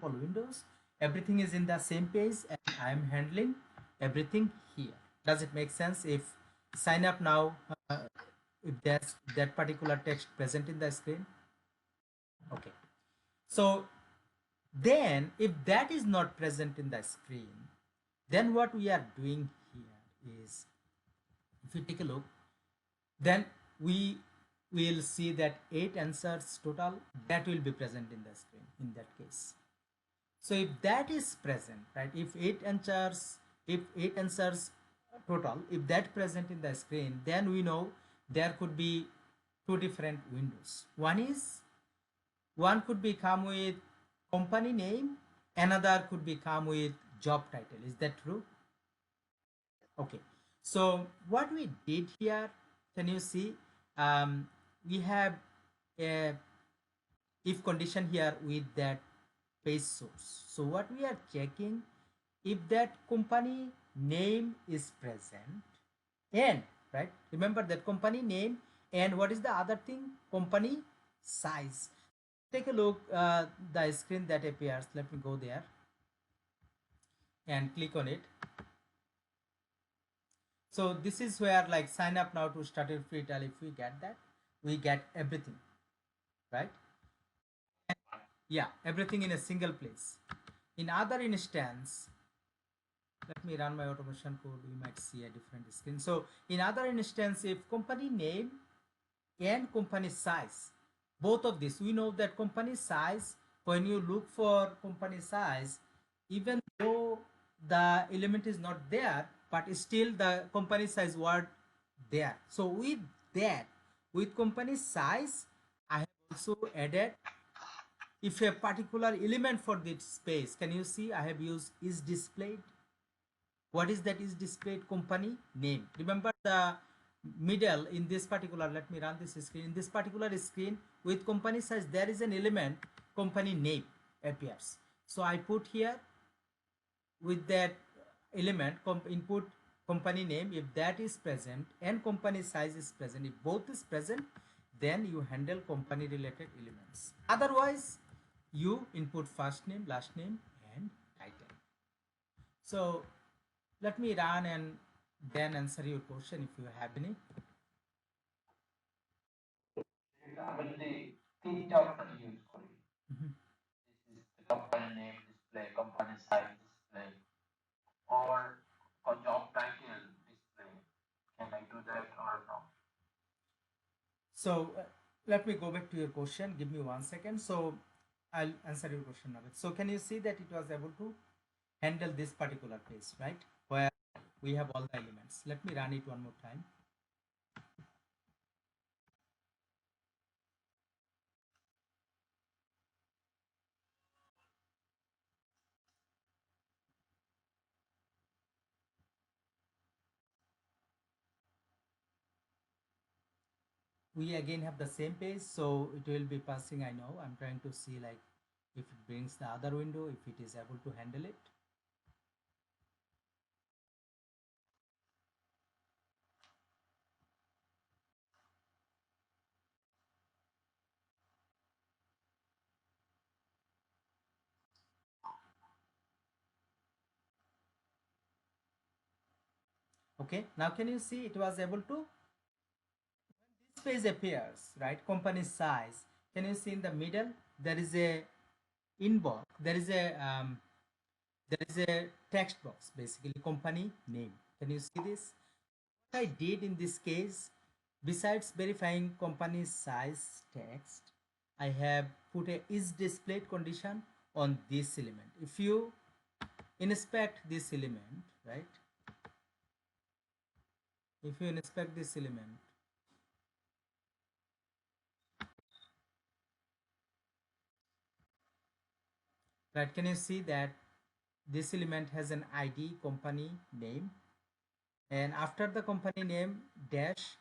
multiple windows. Everything is in the same page and I am handling everything here. Does it make sense? If sign up now, if there's that particular text present in the screen. Okay. So then if that is not present in the screen, then what we are doing here is, if you take a look, then we will see that 8 answers total that will be present in the screen in that case. So if that is present, right, if 8 answers total, if that present in the screen, then we know there could be two different windows. One could be come with company name, another could be come with job title. Is that true? Okay. So what we did here, can you see? We have a if condition here with that page source. So what we are checking, if that company name is present and, right, remember that company name and what is the other thing, company size. Take a look the screen that appears. Let me go there and click on it. So this is where like sign up now to start your free trial. If we get that, we get everything, right? Yeah, everything in a single place. In other instance, let me run my automation code, you might see a different screen. So in other instance, if company name and company size, both of this, we know that company size, when you look for company size, even though the element is not there, but still the company size word there. So with that, with company size, I have also added if a particular element for this space, can you see I have used is displayed. What is that is displayed? Company name. Remember the middle in this particular, let me run this screen. In this particular screen with company size, there is an element company name appears. So I put here with that element input company name. If that is present and company size is present, if both is present, then you handle company related elements. Otherwise, you input first name, last name and title. So let me run and then answer your question if you have any. Example, the data use for it. Mhm. This is the company name display, company size display, or a job title display. Can I do that or no? So let me go back to your question. Give me 1 second. So I'll answer your question now. So can you see that it was able to handle this particular page, right? Where we have all the elements. Let me run it one more time. We again have the same page, so it will be passing. I know I'm trying to see like if it brings the other window, if it is able to handle it. Okay, now can you see it was able to, this page appears, right? Company size, can you see in the middle there is a inbox, there is a text box, basically company name. Can you see this? What I did in this case, besides verifying company size text, I have put a is displayed condition on this element. If you inspect this element, right, if you inspect this element, right, can you see that this element has an id company name, and after the company name dash,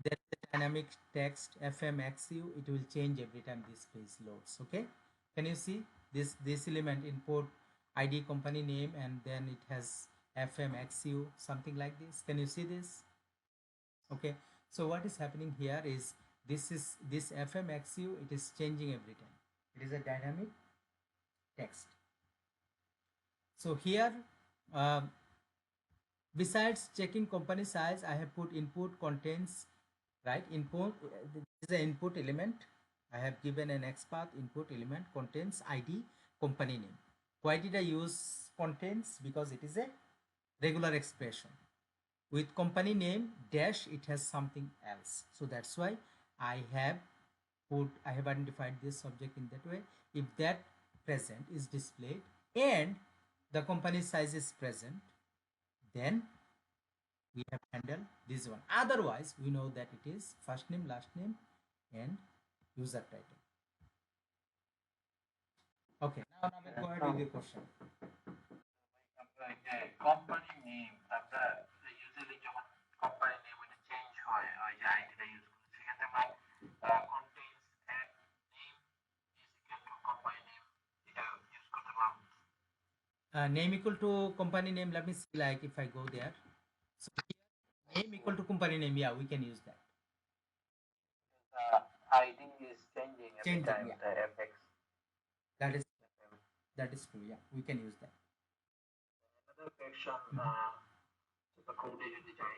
there is a dynamic text fmxu. It will change every time this page loads. Okay, can you see this element input id company name and then it has fmxu, something like this. Can you see this? Okay, so what is happening here is this fmxu, it is changing every time. It is a dynamic text. So here, uh, besides checking company size, I have put input contains, right? Input, this is the input element. I have given an XPath input element contains ID, company name. Why did I use contains? Because it is a regular expression. With company name dash, it has something else. So that's why I have identified this object in that way. If that present is displayed and the company size is present, then we have handled this one. Otherwise, we know that it is first name, last name, and user title. Okay, now Navid, go ahead with your question. company name আমরা usually যখন company name এটা change হয় ওই যে আইডিটা use করি সেক্ষেত্রে আমরা contains and name is equal to company name এটা ইউজ করতে পারবো Name equal to company name. Let me see, like if I go there. So here, name equal to company name. Yeah, we can use that. ID is changing every Changing, time yeah. the FX. That is true. Yeah, we can use that. Another question the code যদি যাই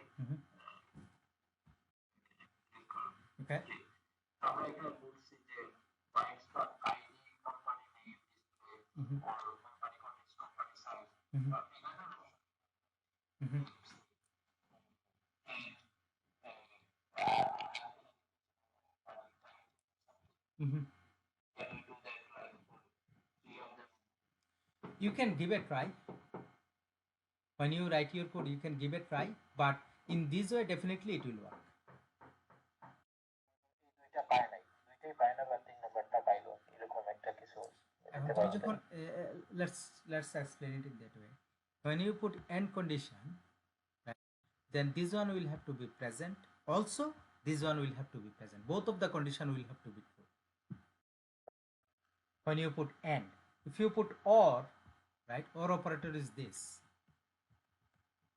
Okay. আমরা এখানে বলছি যে price for ID company name display or company contains company size but another can we do that like three of them? You can give a try. When you write your code, you can give a try, but in this way, definitely it will work. দুইটা পায় নাই দুইটাই পায় না বা তিন নাম্বারটা পাইলো এরকম একটা কিছু এখন তুমি যখন let's explain it in that way. When you put end condition, right, then this one will have to be present. Also, this one will have to be present. Both of the condition will have to be true. When you put and, if you put or, right, or operator is this.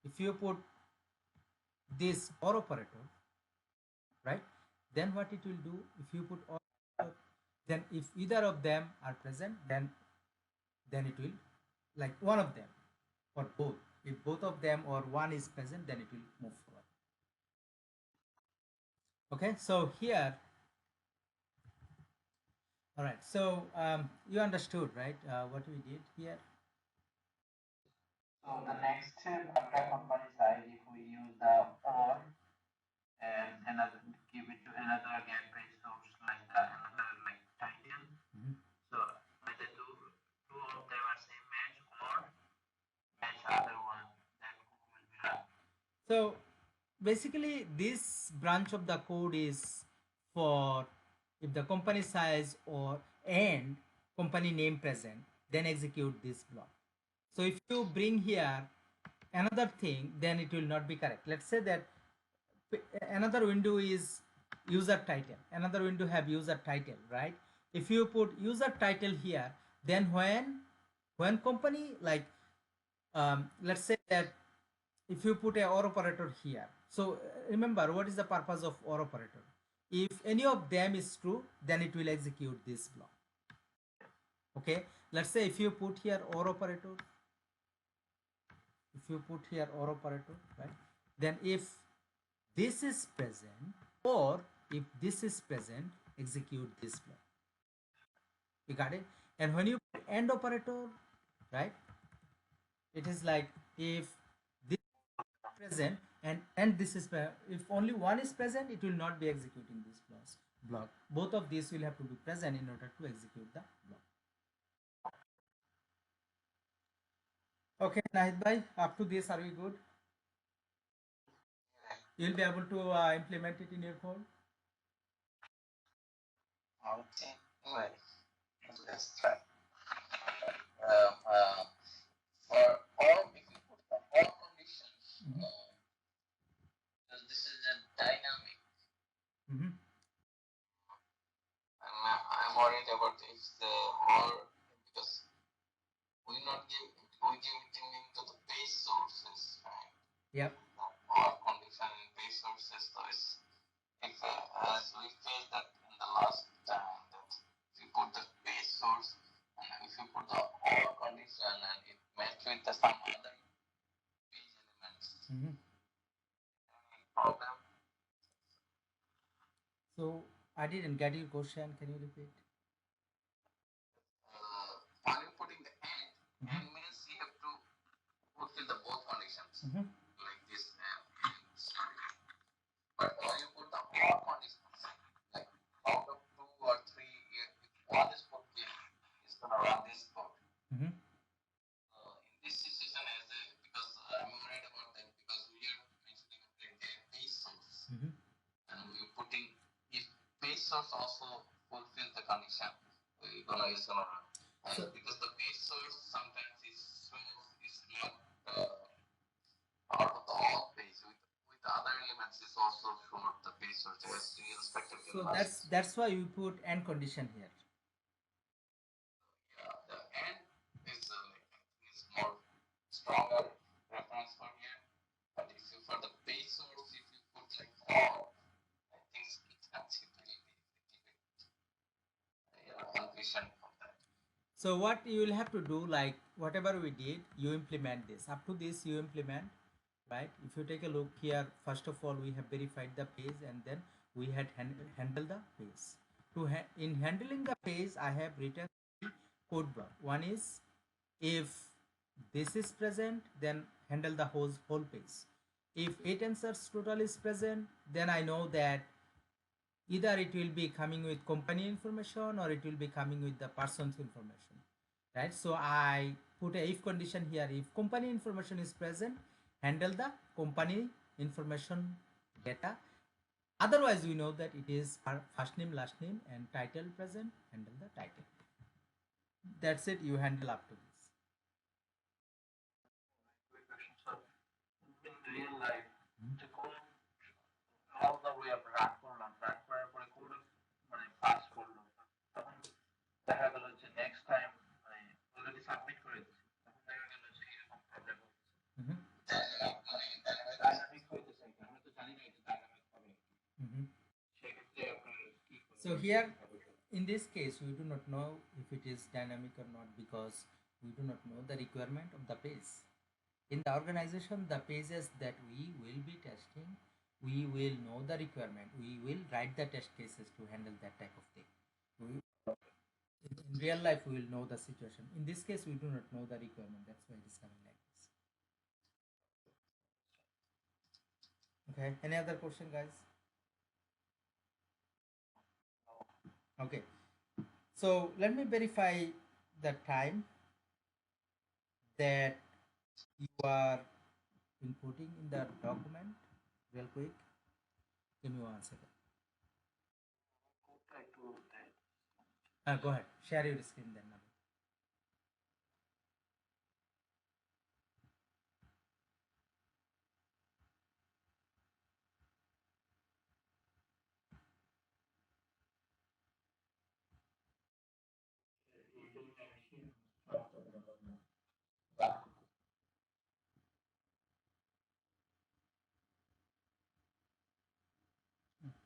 If you put this or operator, right, then what it will do, if you put or, then if either of them are present, then it will, like one of them or both. If both of them or one is present, then it will move forward. Okay, so here, all right, so you understood, right, what we did here. So the next step after company size, if we use the or and another give it to another gateway source like the another like title. So either two of them are same match or match other one, then who will be run. So basically this branch of the code is for if the company size or and company name present, then execute this block. So if you bring here another thing, then it will not be correct. Let's say that another window is user title, another window have user title, right? If you put user title here, then when company like let's say that if you put a or operator here, so remember what is the purpose of or operator. If any of them is true, then it will execute this block. Okay, let's say if you put here or operator, if you put here or operator, right, then if this is present or if this is present, execute this block. You got it? And when you put end operator, right, it is like if this is present and this is if only one is present, it will not be executing this block. Both of these will have to be present in order to execute the block. Okay, Nahid bhai, up to this, are we good? You'll be able to implement it in your code. Okay, well, let's try. For all, if you put the all conditions, because this is a dynamic, I'm worried about if the or because we give it into the base sources, right? Yep. Or condition in base sources, so it's if as we faced that in the last time that if you put the base source and if you put the or condition and it match with some other page elements. Problem. So I didn't get your question. Can you repeat? While you're putting the and means you have to fulfill the both conditions like this but when you put the all conditions like out of 2 or 3 one is fulfilled it's gonna run this code in this situation as a because I'm worried about that because we are mentioning the base source and we're putting if base source also fulfill the condition we're gonna use gonna run because the base source sometimes is not out of the all page with the other elements is also short the base source just irrespective So that's why we put and condition here. Yeah, the and is is more stronger reference for here. But if you for the base source if you put like all I think it's considerably condition for that. So what you will have to do, like whatever we did, you implement this. Up to this you implement, right? If you take a look here, first of all we have verified the page and then we had handled the page. In handling the page, I have written code block. One is if this is present, then handle the whole page. If 8 answers total is present, then I know that either it will be coming with company information or it will be coming with the person's information, right? So I put a if condition here. If company information is present, handle the company information data. Otherwise we know that it is first name, last name and title present, handle the title. That's it, you handle up to this. So in real life the code all the way up run করলাম run করার পরে code মানে pass করলো তখন দেখা গেল যে next time মানে অলরেডি সাবমিট করে দিচ্ছি তখন দেখা গেল যে এরকম প্রবলেম ডাইনামিক হইতেছে আমরা তো জানি না এটা ডাইনামিক হবে সেক্ষেত্রে আপনার কি So here in this case we do not know if it is dynamic or not because we do not know the requirement of the page. In the organization, the pages that we will be testing, we will know the requirement. We will write the test cases to handle that type of thing. In real life, we will know the situation. In this case, we do not know the requirement. That's why it is coming like this. Okay. Any other question, guys? Okay. So let me verify the time that you are inputting in the document real quick. Give me 1 second. Go ahead. Share your screen then.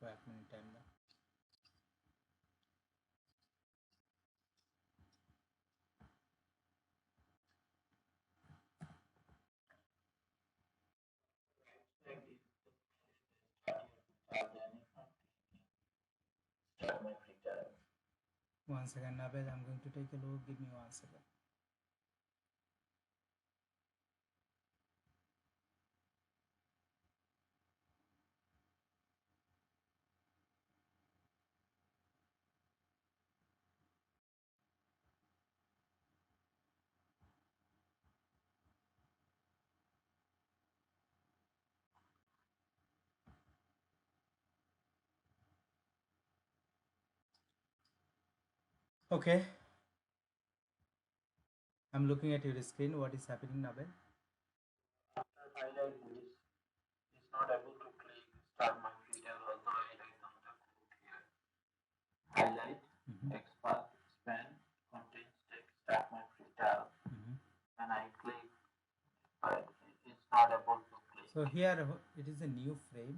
Back many time now. One second, Nabed, I'm going to take a look. Give me 1 second. Okay. I'm looking at your screen. What is happening, Nabed? After highlight this, it's not able to click start my filter although I write down the code here. Highlight, expand, span, contains text, start my filter, and I click, but it's not able to click. So here it is a new frame.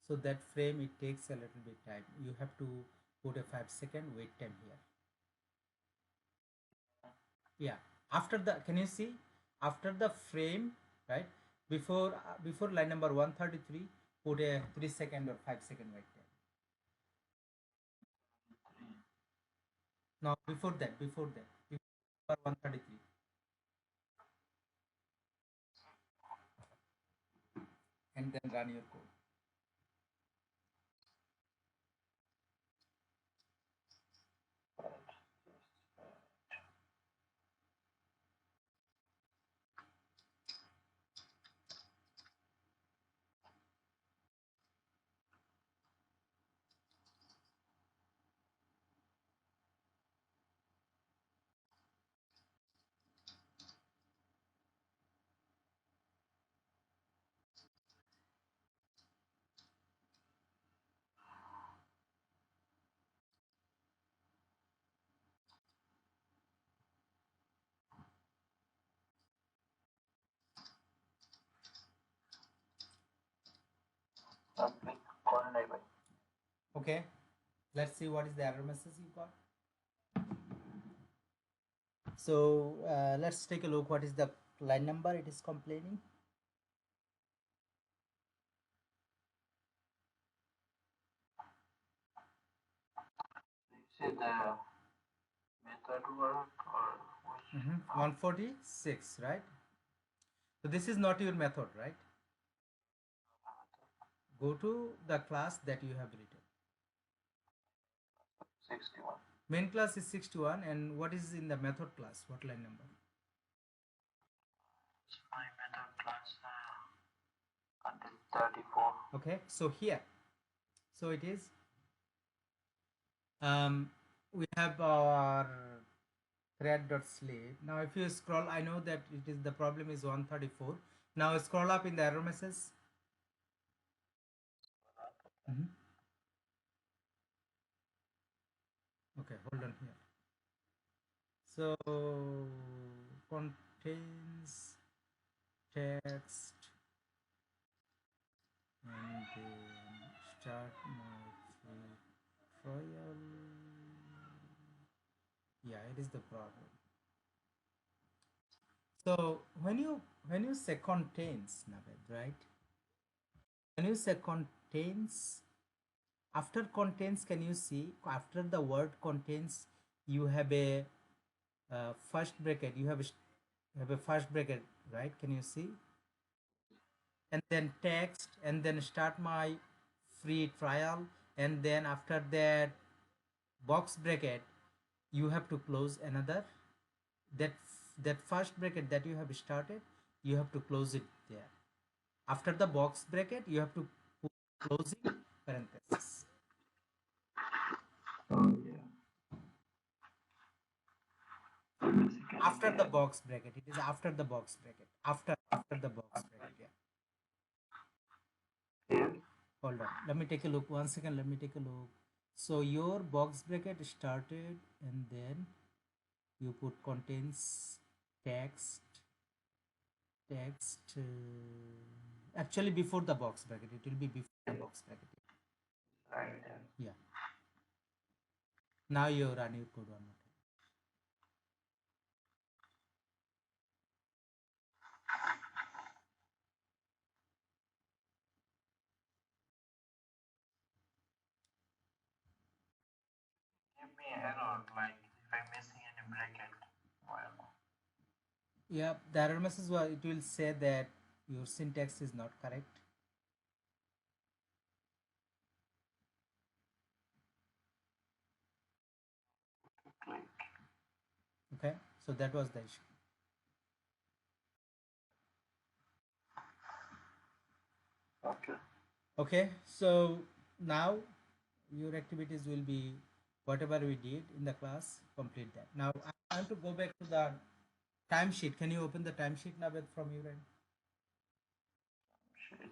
So that frame it takes a little bit time. You have to put a 5-second wait time here. Yeah. After the, can you see, after the frame, right, before line number 133, put a 3 second or 5 second right there. Now before before 133, and then run your code. Okay, let's see what is the error message you got. So let's take a look what is the line number it is complaining. This is the method work or which? 146, right? So this is not your method, right? Go to the class that you have written. 61. Main class is 61, and what is in the method class? What line number? My method class until 34. Okay, so here, so it is, we have our thread.slave. Now if you scroll, I know that it is, the problem is 134. Now scroll up in the error message. Okay, hold on here. So contains text and then start my free trial. Yeah, it is the problem. So when you say contains, Naved, right? When you say contains, after contains, can you see after the word contains, you have a first bracket. You have a first bracket, right? Can you see? And then text, and then start my free trial, and then after that box bracket, you have to close another, that that first bracket that you have started, you have to close it there. After the box bracket, you have to put closing parenthesis. Oh, yeah. After the box bracket, it is after the box bracket, after the box bracket. Yeah, Here. hold on, let me take a look. 1 second, let me take a look. So your box bracket started, and then you put contains text actually before the box bracket, it will be before the box bracket. Right there. Yeah, now you run your code one more time. Give me error like if I'm missing any bracket. Well, Yeah, the error message, it will say that your syntax is not correct. click. Okay, so that was the issue. Okay. Okay, so now your activities will be whatever we did in the class, complete that. Now I want to go back to the timesheet. Can you open the timesheet, Naved, from your end? Shit.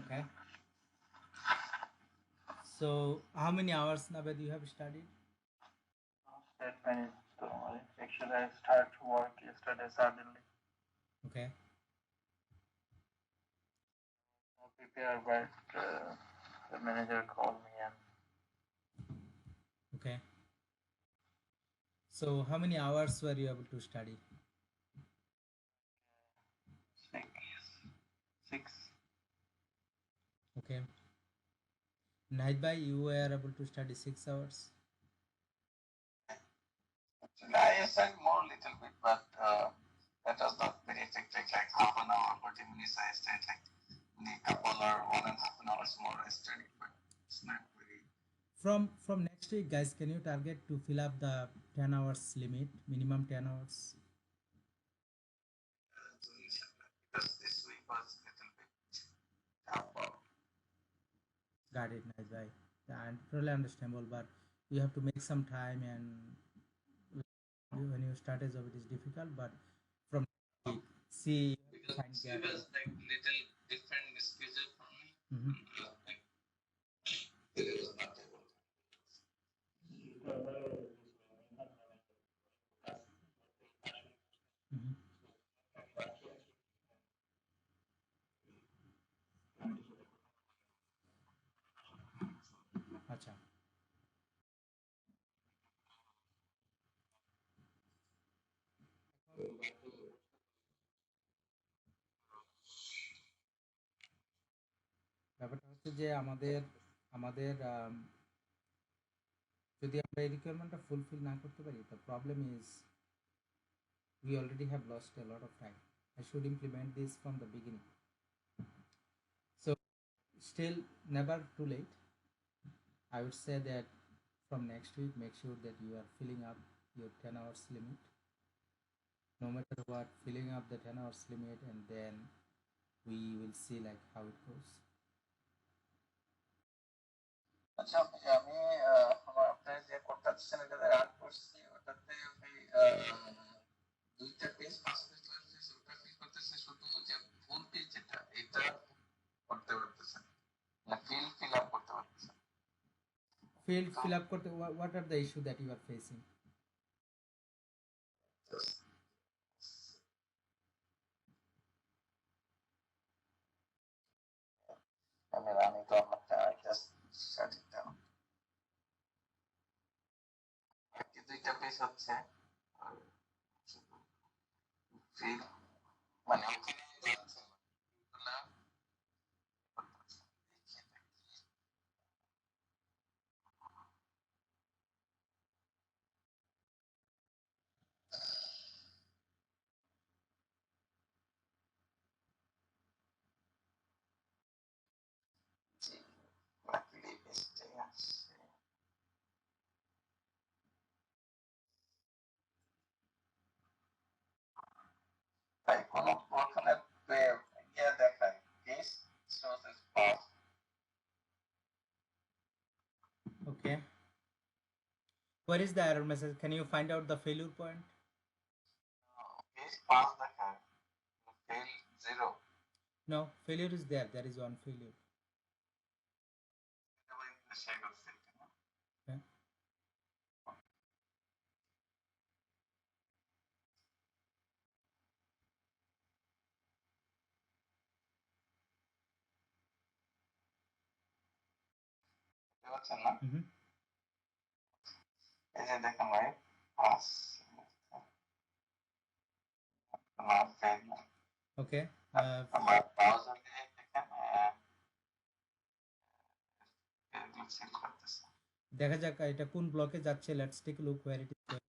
Okay, so how many hours, Naved, you have studied? That when it's actually I start to work yesterday suddenly. Okay, there, but the manager called me and Okay. So how many hours were you able to study? six, six. Okay. Night by you were able to study 6 hours. Actually, I studied more little bit, but that was not very effective. Like half an hour, 40 minutes, I studied. Like a couple or 1.5 hours more, I studied, but it's not very. From next week, guys, can you target to fill up the 10 hours limit, minimum 10 hours? Because this week was a little bit tough. Got it, nice guy. And totally understandable, but you have to make some time, and when you start a job, it is difficult. But from next week, see, Because find it gap. was like little different schedule for me. Mhm. Like it was not able. Mhm. আচ্ছা। ব্যাপারটা হচ্ছে যে আমাদের আমাদের যদি আমরা এই রিকোয়ারমেন্টটা fulfil না করতে পারি, the problem is we already have lost a lot of time. I should implement this from the beginning. So still never too late. I would say that from next week, make sure that you are filling up your 10 hours limit. No matter what, filling up the 10 hours limit, and then we will see like how it goes. আচ্ছা আমি আমার আপনার যে কোডটা দিচ্ছেন এটা run করছি ওটাতে আমি দুইটা পেজ পাঁচ পেজ লাগছে ওটা ফিল করতেছে শুধু যে ফুল পেজ যেটা এটা করতে পারতেছেন না ফিল আপ করতে পারতেছেন Fill up করতে, what are the issue that you are facing? আমি রানি তো আমারটা জাস্ট শাট ইট ডাউন বাকি দুইটা পেজ হচ্ছে ফিল মানে ওখানে যাচ্ছে না লাকিলি পেজটা আসছে তাই কোনো ওখানে ইয়ে দেখায় page shows as pass Okay. Where is the error message? Can you find out the failure point? Page pass দেখায় fail 0 No, failure is there. There is one failure. এটা আমি শেয়ার করছি Okay. বুঝতে পারছেন না Mm-hmm. এই যে দেখেন ভাই পাস ফেল Okay. আমার ব্রাউজার দিয়ে দেখেন এগুলো সেট করতেছে দেখা যাক এটা কোন ব্লকে যাচ্ছে। Let's take look where it is going.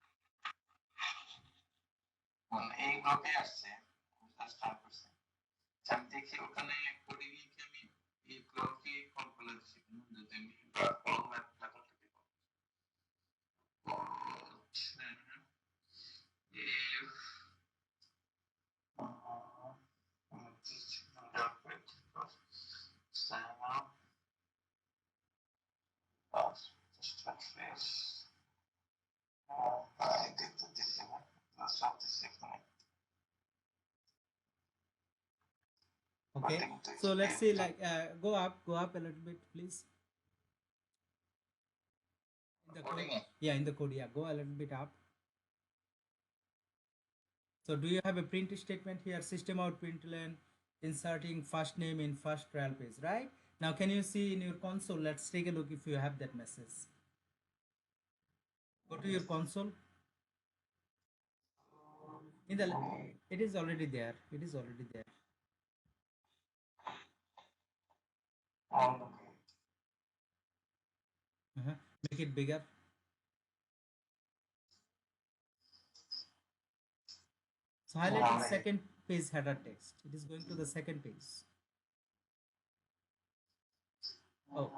এই ব্লকে আসছে স্টার্ট করছে আমি দেখি ওখানে কোডিং এ কি আমি এই ব্লকে কল করে দিচ্ছি যদি আমি কল ম্যাপ লেখা থাকে if sign up just refresh I did the decimal let's start the second Okay. So let's see, like go up a little bit, please. In the code. Yeah, in the code. Yeah, go a little bit up. So do you have a print statement here? System out println inserting first name in first trial page, right? Now, can you see in your console? Let's take a look if you have that message. Go to your console. In the, it is already there. It is already there. Uh-huh. Make it bigger. So highlight the second page header text. It is going to the second page. Oh,